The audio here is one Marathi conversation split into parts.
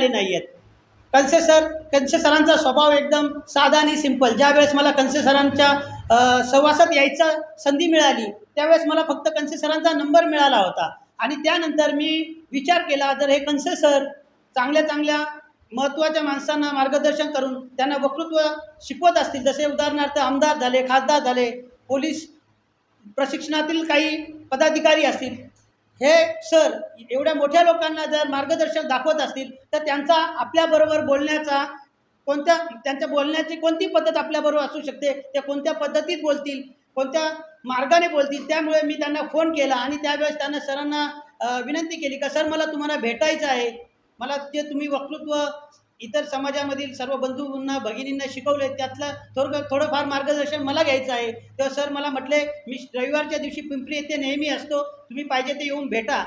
मिळाले नाही आहेत. कणसे सरांचा स्वभाव एकदम साधा आणि सिंपल. ज्यावेळेस मला कणसे सरांच्या सहवासात यायचा संधी मिळाली त्यावेळेस मला फक्त कणसे सरांचा नंबर मिळाला होता आणि त्यानंतर मी विचार केला, जर हे कणसे सर चांगल्या चांगल्या महत्त्वाच्या माणसांना मार्गदर्शन करून त्यांना वक्तृत्व शिकवत असतील, जसे उदाहरणार्थ आमदार झाले, खासदार झाले, पोलीस प्रशिक्षणातील काही पदाधिकारी असतील, हे सर एवढ्या मोठ्या लोकांना जर मार्गदर्शन दाखवत असतील तर त्यांचा आपल्याबरोबर बोलण्याचा त्यांच्या बोलण्याची कोणती पद्धत आपल्याबरोबर असू शकते, ते कोणत्या पद्धतीत बोलतील, कोणत्या मार्गाने बोलतील. त्यामुळे मी त्यांना फोन केला आणि त्यावेळेस त्यांना सरांना विनंती केली का सर मला तुम्हाला भेटायचं आहे, मला जे तुम्ही वक्तृत्व इतर समाजामधील सर्व बंधूंना भगिनींना शिकवले त्यातलं थोडंफार मार्गदर्शन मला घ्यायचं आहे. तेव्हा सर मला म्हटले, मी रविवारच्या दिवशी पिंपरी येथे नेहमी असतो, तुम्ही पाहिजे ते येऊन भेटा.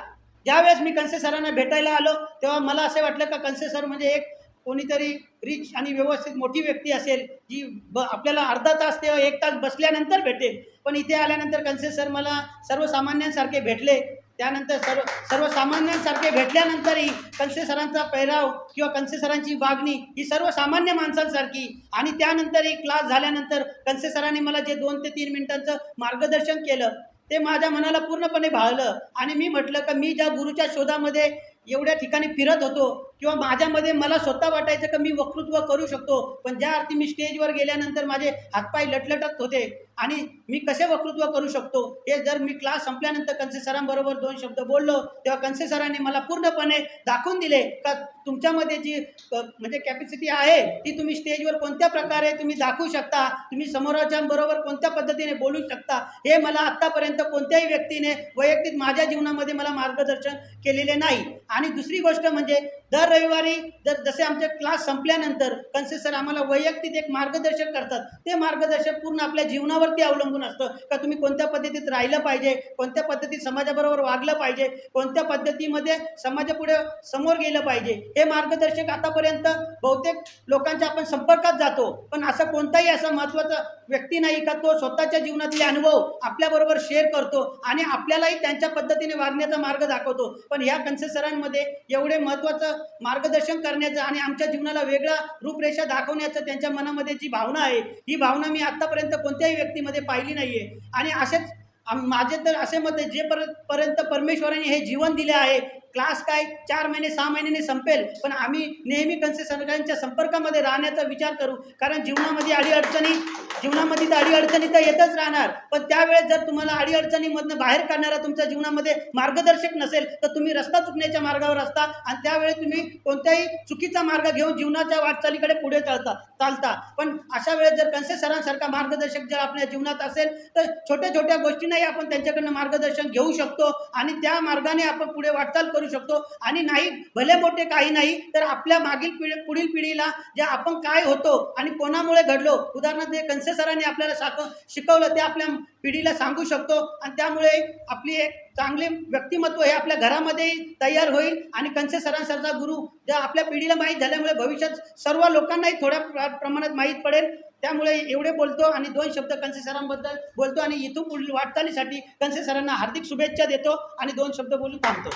ज्यावेळेस मी कणसे सरांना भेटायला आलो तेव्हा मला असे वाटलं का कणसे सर म्हणजे एक कोणीतरी रिच आणि व्यवस्थित मोठी व्यक्ती असेल जी आपल्याला अर्धा तास ते 1 तास बसल्यानंतर भेटेल. पण इथे आल्यानंतर कणसे सर मला सर्वसामान्यांसारखे भेटले. त्यानंतर सर्वसामान्यांसारखे भेटल्यानंतरही कणसे सरांचा पेहराव किंवा कणसे सरांची वागणी ही सर्वसामान्य माणसांसारखी. आणि त्यानंतरही क्लास झाल्यानंतर कणसे सरांनी मला जे 2 ते 3 मिनिटांचं मार्गदर्शन केलं ते माझ्या मनाला पूर्णपणे भाळलं. आणि मी म्हटलं का मी ज्या गुरुच्या शोधामध्ये एवढ्या ठिकाणी फिरत होतो किंवा माझ्यामध्ये मला स्वतः वाटायचं का मी वक्तृत्व करू शकतो, पण ज्या अर्थी मी स्टेजवर गेल्यानंतर माझे हातपाय लटलटत होते आणि मी कसे वक्तृत्व करू शकतो हे जर मी क्लास संपल्यानंतर कणसे सरांबरोबर 2 शब्द बोललो तेव्हा कणसे सरांनी मला पूर्णपणे दाखवून दिले का तुमच्यामध्ये जी म्हणजे कॅपॅसिटी आहे ती तुम्ही स्टेजवर कोणत्या प्रकारे तुम्ही दाखवू शकता, तुम्ही समोरच्यांबरोबर कोणत्या पद्धतीने बोलू शकता. हे मला आत्तापर्यंत कोणत्याही व्यक्तीने वैयक्तिक माझ्या जीवनामध्ये मला मार्गदर्शन केलेले नाही. आणि दुसरी गोष्ट म्हणजे दर रविवारी जसे आमचे क्लास संपल्यानंतर कणसे सर आम्हाला वैयक्तिक एक मार्गदर्शन करतात. ते मार्गदर्शन पूर्ण आपल्या जीवनावरती अवलंबून असतं का तुम्ही कोणत्या पद्धतीत राहिलं पाहिजे, कोणत्या पद्धतीत समाजाबरोबर वागलं पाहिजे, कोणत्या पद्धतीमध्ये समाजापुढे समोर गेलं पाहिजे. हे मार्गदर्शक आतापर्यंत बहुतेक लोकांच्या आपण संपर्कात जातो पण असं कोणताही असा महत्त्वाचा व्यक्ती नाही का तो स्वतःच्या जीवनातले अनुभव आपल्याबरोबर शेअर करतो आणि आपल्यालाही त्यांच्या पद्धतीने वागण्याचा मार्ग दाखवतो. पण ह्या कणसे सरांमध्ये एवढे महत्त्वाचं मार्गदर्शन करण्याचं आणि आमच्या जीवनाला वेगळा रूपरेषा दाखवण्याचं त्यांच्या मनामध्ये जी भावना आहे ही भावना मी आत्तापर्यंत कोणत्याही व्यक्तीमध्ये पाहिली नाही आहे. आणि असेच माझे तर असे मत आहे जे पर्यंत परमेश्वराने हे जीवन दिले आहे, क्लास काय 4 महिने 6 महिन्याने संपेल पण आम्ही नेहमी कणसे सरांच्या संपर्कामध्ये राहण्याचा विचार करू. कारण जीवनामध्ये अडीअडचणी तर येतच राहणार, पण त्यावेळेस जर तुम्हाला अडीअडचणीमधनं बाहेर काढणारा तुमच्या जीवनामध्ये मार्गदर्शक नसेल तर तुम्ही रस्ता चुकण्याच्या मार्गावर असता आणि त्यावेळेस तुम्ही कोणत्याही चुकीचा मार्ग घेऊन जीवनाच्या वाटचालीकडे पुढे चालता. पण अशा वेळेस जर कणसे सरांसारखा मार्गदर्शक जर आपल्या जीवनात असेल तर छोट्या छोट्या गोष्टींनाही आपण त्यांच्याकडनं मार्गदर्शन घेऊ शकतो आणि त्या मार्गाने आपण पुढे वाटचाल करू शकतो. आणि नाही भले मोठे काही नाही तर आपल्या मागील पुढील पिढीला जे आपण काय होतो आणि कोणामुळे घडलो, उदाहरणार्थ जे कणसे सरांनी आपल्याला शिकवलं ते आपल्या पिढीला सांगू शकतो आणि त्यामुळे आपली एक चांगले व्यक्तिमत्व हे आपल्या घरामध्ये तयार होईल. आणि कणसे सरांसारखा गुरु ज्या आपल्या पिढीला माहीत झाल्यामुळे भविष्यात सर्व लोकांनाही थोड्या प्रमाणात माहीत पडेल. त्यामुळे एवढे बोलतो आणि 2 शब्द कणसे सरांबद्दल बोलतो आणि इथून पुढील वाटचालीसाठी कणसे सरांना हार्दिक शुभेच्छा देतो आणि 2 शब्द बोलून थांबतो.